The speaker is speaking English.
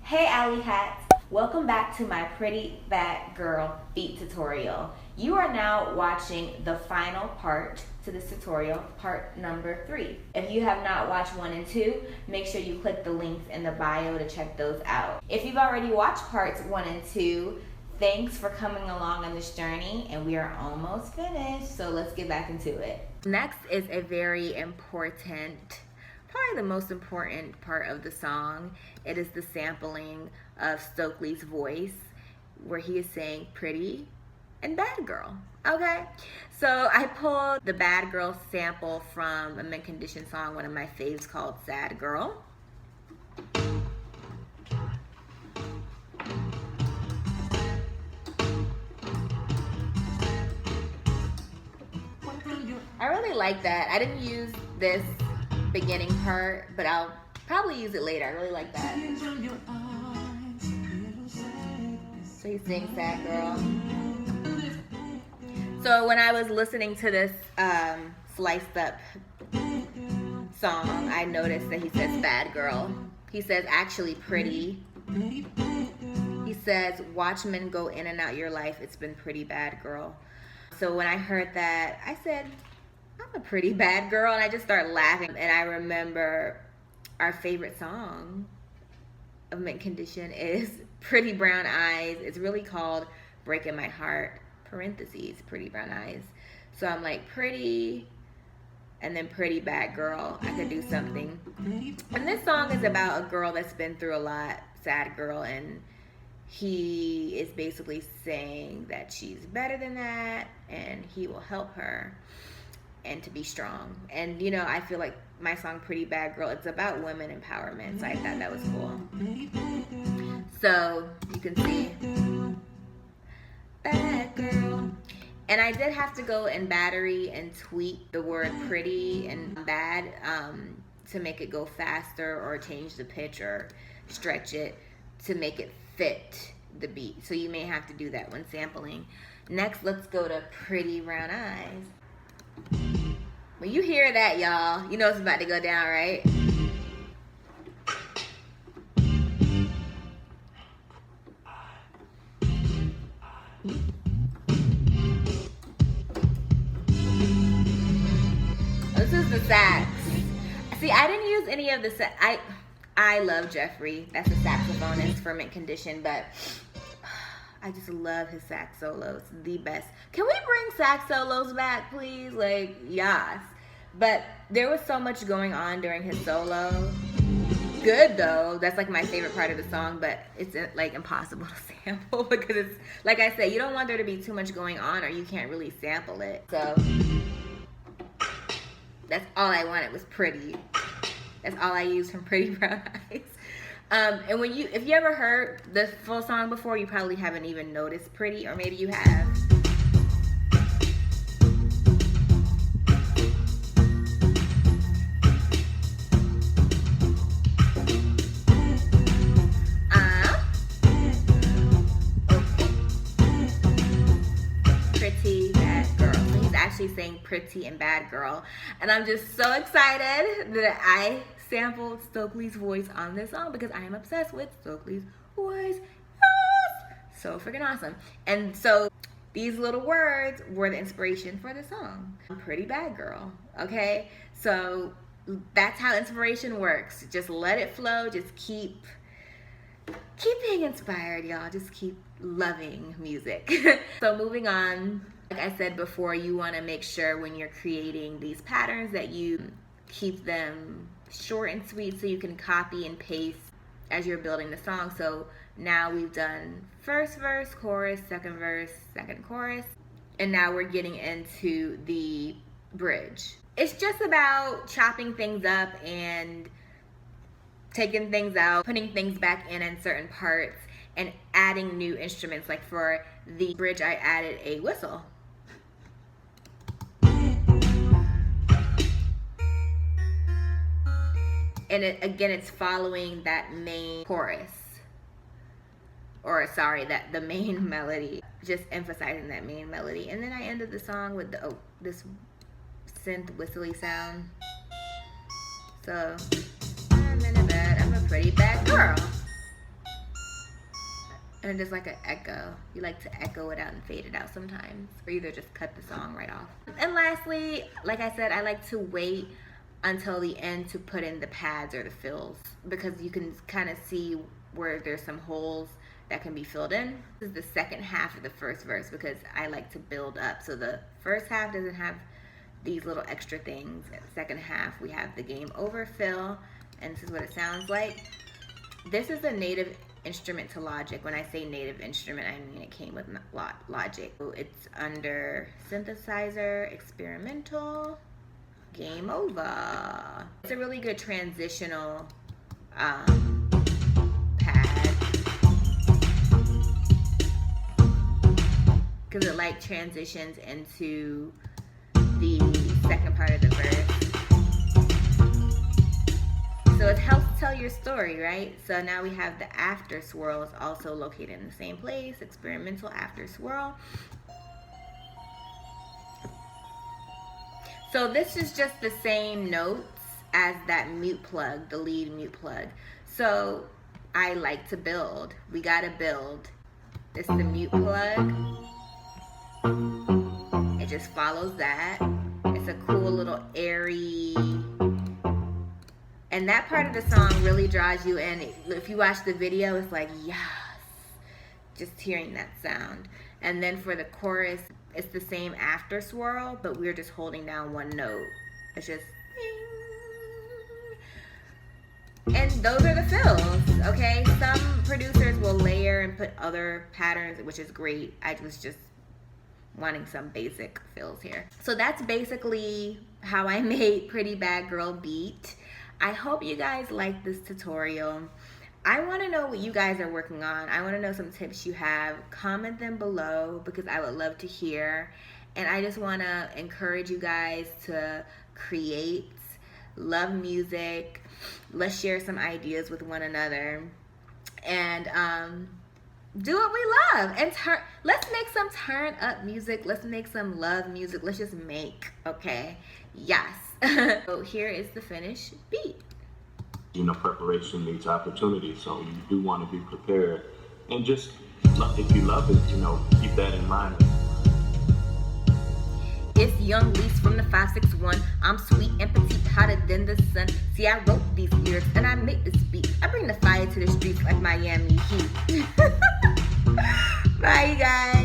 Hey Alley Hats, welcome back to my Pretty Bad Girl beat tutorial. You are now watching the final part to this tutorial, part number 3. If you have not watched 1 and 2, make sure you click the links in the bio to check those out. If you've already watched parts 1 and 2, thanks for coming along on this journey, and we are almost finished, so let's get back into it. Next is a very important, probably the most important part of the song. It is the sampling of Stokely's voice where he is saying pretty and bad girl. Okay, so I pulled the bad girl sample from a Mint Condition song, one of my faves, called Sad Girl. I really like that. I didn't use this beginning part, but I'll probably use it later. I really like that. So he sings Sad Girl. So when I was listening to this sliced up song, I noticed that he says bad girl. He says actually pretty. He says watch men go in and out your life. It's been pretty bad girl. So when I heard that, I said, I'm a pretty bad girl, and I just started laughing. And I remember our favorite song of Mint Condition is Pretty Brown Eyes. It's really called Breaking My Heart, parentheses, Pretty Brown Eyes. So I'm like, pretty, and then pretty bad girl. I could do something. And this song is about a girl that's been through a lot, sad girl, and he is basically saying that she's better than that, and he will help her and to be strong. And you know, I feel like my song Pretty Bad Girl, it's about women empowerment, so I thought that was cool. So you can see bad girl. And I did have to go in Battery and tweak the word pretty and bad to make it go faster, or change the pitch or stretch it to make it fit the beat. So you may have to do that when sampling. Next, let's go to Pretty Brown Eyes. When you hear that, y'all, you know it's about to go down, right? This is the sax. See, I didn't use any of the sax. I love Jeffrey. That's a saxophonist for Mint Condition, but I just love his sax solos. The best. Can we bring sax solos back, please? Like, yes. But there was so much going on during his solo. Good though. That's like my favorite part of the song, but it's like impossible to sample because it's, like I said, you don't want there to be too much going on or you can't really sample it. So that's all I wanted was pretty. That's all I used from Pretty Brown Eyes. And if you ever heard the full song before, you probably haven't even noticed pretty, or maybe you have. Pretty bad girl. So he's actually saying pretty and bad girl. And I'm just so excited that I sampled Stokely's voice on this song because I am obsessed with Stokely's voice. Yes! So freaking awesome. And so these little words were the inspiration for the song. Pretty bad girl. Okay? So that's how inspiration works. Just let it flow. Just keep being inspired, y'all. Just keep loving music. So moving on, like I said before, you want to make sure when you're creating these patterns that you keep them short and sweet so you can copy and paste as you're building the song. So now we've done first verse, chorus, second verse, second chorus, and now we're getting into the bridge. It's just about chopping things up and taking things out, putting things back in certain parts, and adding new instruments. Like for the bridge, I added a whistle. And again, it's following that main chorus. Or sorry, the main melody. Just emphasizing that main melody. And then I ended the song with this synth whistly sound. So I'm in a bed, I'm a pretty bad girl. And it is like an echo. You like to echo it out and fade it out sometimes, or either just cut the song right off. And lastly, like I said, I like to wait until the end to put in the pads or the fills, because you can kind of see where there's some holes that can be filled in. This is the second half of the first verse because I like to build up. So the first half doesn't have these little extra things. At the second half, we have the game over fill, and this is what it sounds like. This is a native instrument to Logic. When I say native instrument, I mean it came with Logic. So it's under synthesizer, experimental, game over. It's a really good transitional pad because it like transitions into the second part of the verse. So it helps tell your story, right? So now we have the after swirl is also located in the same place, experimental after swirl. So this is just the same notes as that mute plug, the lead mute plug. So I like to build. We gotta build. This is the mute plug. It just follows that. It's a cool little airy, and that part of the song really draws you in. If you watch the video, it's like, yes, just hearing that sound. And then for the chorus, it's the same after swirl, but we're just holding down one note. It's just ding. And those are the fills, okay? Some producers will layer and put other patterns, which is great. I was just wanting some basic fills here. So that's basically how I made Pretty Bad Girl Beat. I hope you guys like this tutorial. I want to know what you guys are working on. I want to know some tips you have. Comment them below because I would love to hear. And I just want to encourage you guys to create, love music. Let's share some ideas with one another. And do what we love. And let's make some turn up music. Let's make some love music. Let's just make, okay? Yes. So here is the finished beat. You know, preparation meets opportunity, so you do want to be prepared. And just, if you love it, you know, keep that in mind. It's Young Lease from the 561. I'm sweet and petite, hotter than the sun. See, I wrote these lyrics and I make this beat. I bring the fire to the streets like Miami Heat. Bye, you guys.